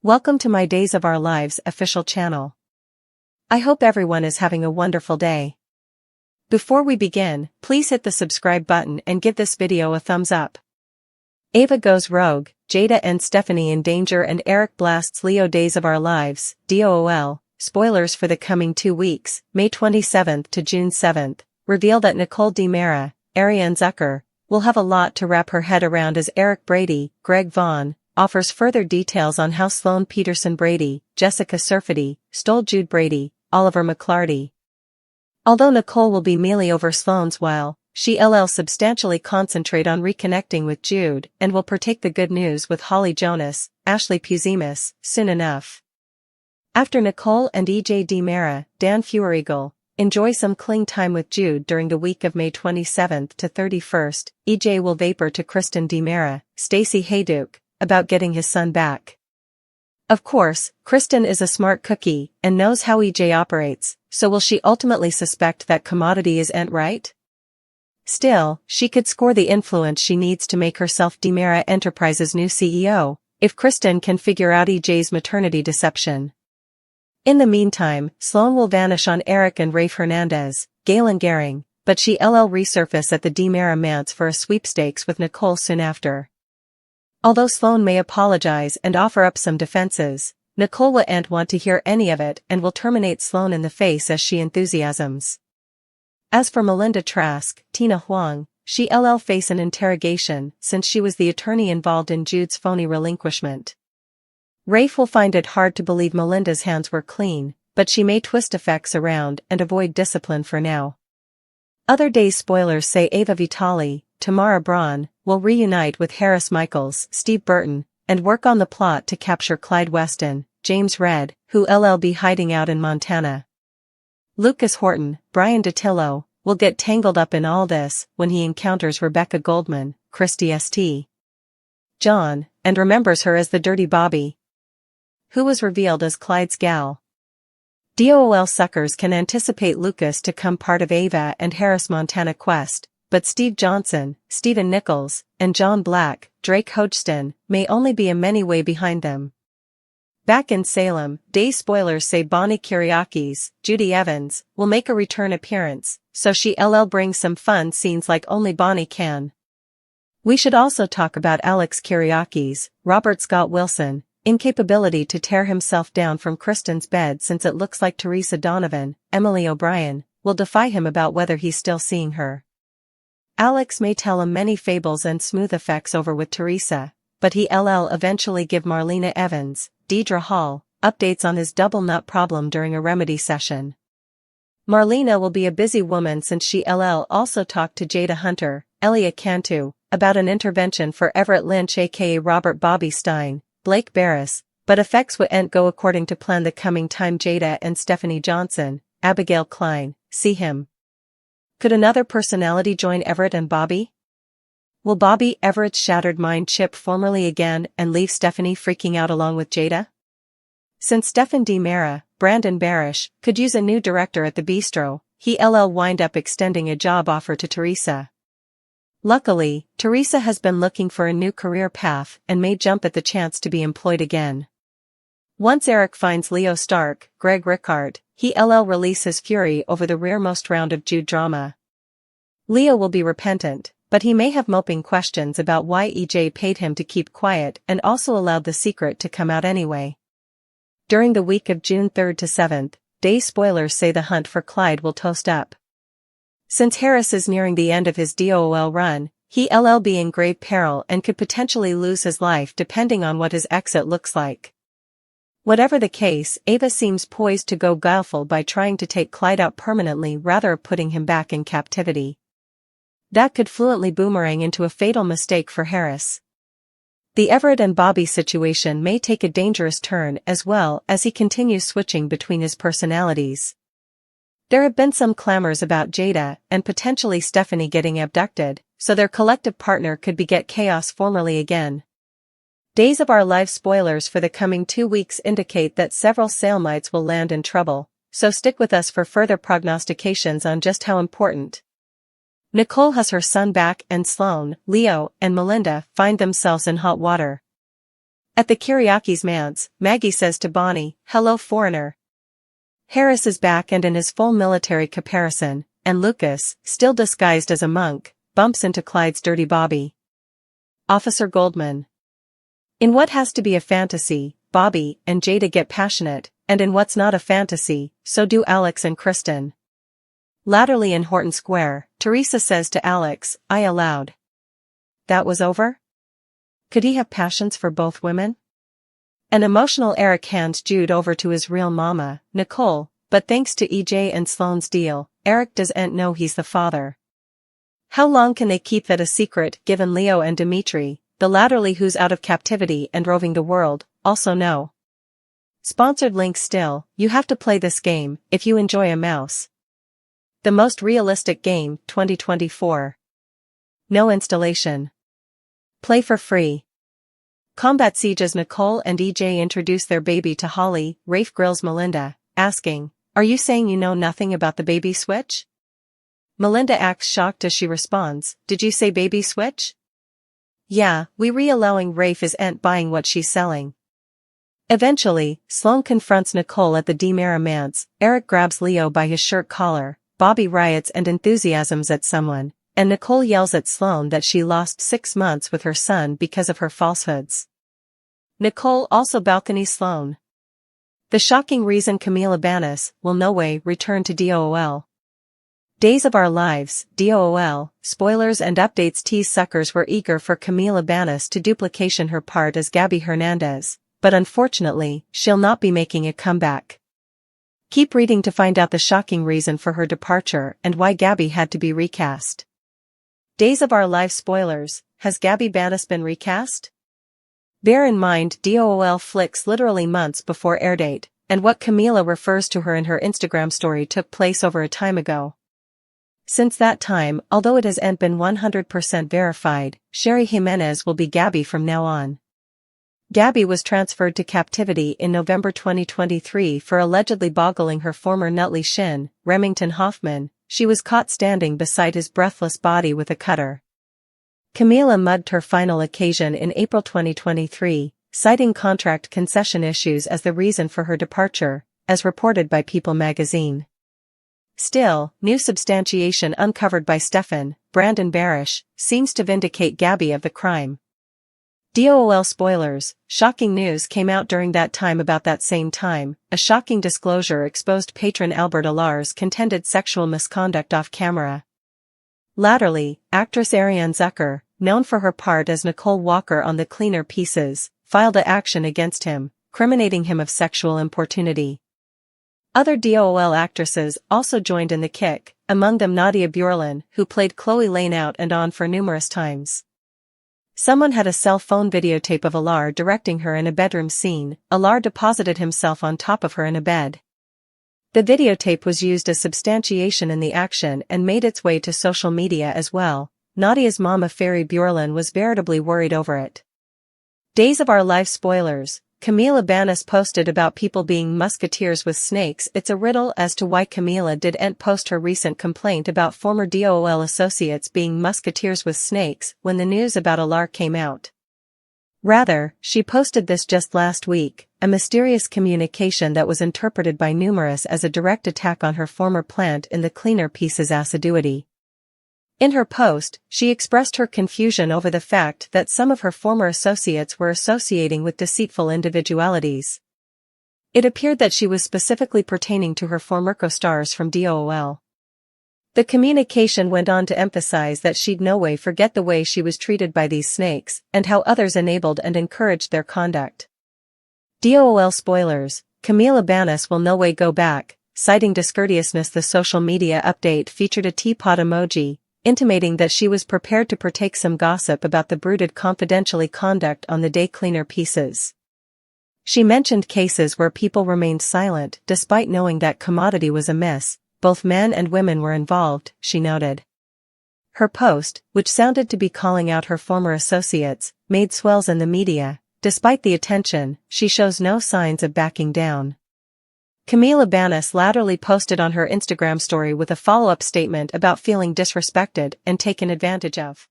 Welcome to my Days of Our Lives official channel. I hope everyone is having a wonderful day. Before we begin, please hit the subscribe button and give this video a thumbs up. Ava goes rogue, Jada and Stephanie in danger, and Eric blasts Leo. Days of Our Lives, DOOL, spoilers for the coming 2 weeks, May 27th to June 7th, reveal that Nicole DiMera, Ariane Zucker, will have a lot to wrap her head around as Eric Brady, Greg Vaughn, offers further details on how Sloane Peterson Brady, Jessica Surfety, stole Jude Brady, Oliver McClarty. Although Nicole will be mealy over Sloane's while she'll substantially concentrate on reconnecting with Jude and will partake the good news with Holly Jonas, Ashley Puzimis, soon enough. After Nicole and EJ DiMera, Dan Feuereagle, enjoy some cling time with Jude during the week of May 27th to 31st, EJ will vapor to Kristen DiMera, Stacey Hayduke, about getting his son back. Of course, Kristen is a smart cookie and knows how EJ operates, so will she ultimately suspect that commodity is ain't right? Still, she could score the influence she needs to make herself DiMera Enterprises' new CEO, if Kristen can figure out EJ's maternity deception. In the meantime, Sloane will vanish on Eric and Rafe Hernandez, Galen Gehring, but she'll resurface at the DiMera manse for a sweepstakes with Nicole soon after. Although Sloane may apologize and offer up some defenses, Nicole won't want to hear any of it and will terminate Sloane in the face as she enthusiasms. As for Melinda Trask, Tina Huang, she'll face an interrogation since she was the attorney involved in Jude's phony relinquishment. Rafe will find it hard to believe Melinda's hands were clean, but she may twist effects around and avoid discipline for now. Other days spoilers say Ava Vitale, Tamara Braun, will reunite with Harris Michaels, Steve Burton, and work on the plot to capture Clyde Weston, James Redd, who'll be hiding out in Montana. Lucas Horton, Brian DiTillo, will get tangled up in all this when he encounters Rebecca Goldman, Christy St. John, and remembers her as the Dirty Bobby, who was revealed as Clyde's gal. DOOL suckers can anticipate Lucas to come part of Ava and Harris Montana quest, but Steve Johnson, Stephen Nichols, and John Black, Drake Hodgson, may only be a many way behind them. Back in Salem, day spoilers say Bonnie Kiriakis, Judy Evans, will make a return appearance, so she'll bring some fun scenes like only Bonnie can. We should also talk about Alex Kiriakis, Robert Scott Wilson, incapability to tear himself down from Kristen's bed since it looks like Teresa Donovan, Emily O'Brien, will defy him about whether he's still seeing her. Alex may tell him many fables and smooth effects over with Teresa, but he'll eventually give Marlena Evans, Deidre Hall, updates on his double nut problem during a remedy session. Marlena will be a busy woman since she'll also talk to Jada Hunter, Elia Cantu, about an intervention for Everett Lynch aka Robert Bobby Stein, Blake Barris, but effects won't go according to plan the coming time. Jada and Stephanie Johnson, Abigail Klein, see him. Could another personality join Everett and Bobby? Will Bobby Everett's shattered mind chip formally again and leave Stephanie freaking out along with Jada? Since Stephen DiMera, Brandon Barish, could use a new director at the bistro, he'll wind up extending a job offer to Teresa. Luckily, Teresa has been looking for a new career path and may jump at the chance to be employed again. Once Eric finds Leo Stark, Greg Rickard, he'll release his fury over the rearmost round of Jude drama. Leo will be repentant, but he may have moping questions about why EJ paid him to keep quiet and also allowed the secret to come out anyway. During the week of June 3rd to 7th, day spoilers say the hunt for Clyde will toast up. Since Harris is nearing the end of his DOOL run, he'll be in grave peril and could potentially lose his life depending on what his exit looks like. Whatever the case, Ava seems poised to go guileful by trying to take Clyde out permanently rather than putting him back in captivity. That could fluently boomerang into a fatal mistake for Harris. The Everett and Bobby situation may take a dangerous turn as well as he continues switching between his personalities. There have been some clamors about Jada and potentially Stephanie getting abducted, so their collective partner could beget chaos formally again. Days of Our Lives spoilers for the coming 2 weeks indicate that several Salemites will land in trouble, so stick with us for further prognostications on just how important. Nicole has her son back and Sloane, Leo, and Melinda find themselves in hot water. At the Kiriaki's manse, Maggie says to Bonnie, "Hello, foreigner." Harris is back and in his full military caparison, and Lucas, still disguised as a monk, bumps into Clyde's dirty Bobby. Officer Goldman. In what has to be a fantasy, Bobby and Jada get passionate, and in what's not a fantasy, so do Alex and Kristen. Latterly in Horton Square, Teresa says to Alex, "I allowed." That was over? Could he have passions for both women? An emotional Eric hands Jude over to his real mama, Nicole, but thanks to EJ and Sloane's deal, Eric doesn't know he's the father. How long can they keep that a secret given Leo and Dimitri, the latterly who's out of captivity and roving the world, also know? Sponsored link still, you have to play this game if you enjoy a mouse. The most realistic game, 2024. No installation. Play for free. Combat Siege's Nicole and EJ introduce their baby to Holly. Rafe grills Melinda, asking, "Are you saying you know nothing about the baby switch?" Melinda acts shocked as she responds, "Did you say baby switch?" "Yeah, we re-allowing Rafe isn't buying what she's selling." Eventually, Sloane confronts Nicole at the DiMera manse. Eric grabs Leo by his shirt collar, Bobby riots and enthusiasms at someone, and Nicole yells at Sloane that she lost 6 months with her son because of her falsehoods. Nicole also balconies Sloane. The shocking reason Camila Banus will no way return to DOOL. Days of Our Lives, DOOL, spoilers and updates tease suckers were eager for Camila Banus to duplication her part as Gabby Hernandez, but unfortunately, she'll not be making a comeback. Keep reading to find out the shocking reason for her departure and why Gabby had to be recast. Days of Our Lives spoilers, has Gabby Banus been recast? Bear in mind DOOL flicks literally months before airdate, and what Camila refers to her in her Instagram story took place over a time ago. Since that time, although it hasn't been 100% verified, Sherry Jimenez will be Gabby from now on. Gabby was transferred to captivity in November 2023 for allegedly boggling her former Nutley shin, Remington Hoffman. She was caught standing beside his breathless body with a cutter. Camila mugged her final occasion in April 2023, citing contract concession issues as the reason for her departure, as reported by People magazine. Still, new substantiation uncovered by Brandon Barish, seems to vindicate Gabby of the crime. DOOL spoilers, shocking news came out during that time. About that same time, a shocking disclosure exposed patron Albert Alar's contended sexual misconduct off camera. Latterly, actress Ariane Zucker, known for her part as Nicole Walker on The Cleaner Pieces, filed an action against him, criminating him of sexual importunity. Other DOOL actresses also joined in the kick, among them Nadia Burlin, who played Chloe Lane out and on for numerous times. Someone had a cell phone videotape of Alar directing her in a bedroom scene. Alar deposited himself on top of her in a bed. The videotape was used as substantiation in the action and made its way to social media as well. Nadia's mama Ferry Burlin was veritably worried over it. Days of Our Lives spoilers, Camila Banus posted about people being musketeers with snakes. It's a riddle as to why Camila didn't post her recent complaint about former DOOL associates being musketeers with snakes when the news about Alar came out. Rather, she posted this just last week, a mysterious communication that was interpreted by numerous as a direct attack on her former plant in The Cleaner Pieces assiduity. In her post, she expressed her confusion over the fact that some of her former associates were associating with deceitful individualities. It appeared that she was specifically pertaining to her former co-stars from DOOL. The communication went on to emphasize that she'd no way forget the way she was treated by these snakes, and how others enabled and encouraged their conduct. DOOL spoilers, Camila Banus will no way go back, citing discourteousness. The social media update featured a teapot emoji, intimating that she was prepared to partake some gossip about the brooded confidentially conduct on the day Cleaner Pieces. She mentioned cases where people remained silent despite knowing that commodity was amiss, both men and women were involved, she noted. Her post, which sounded to be calling out her former associates, made swells in the media. Despite the attention, she shows no signs of backing down. Camila Banus latterly posted on her Instagram story with a follow-up statement about feeling disrespected and taken advantage of.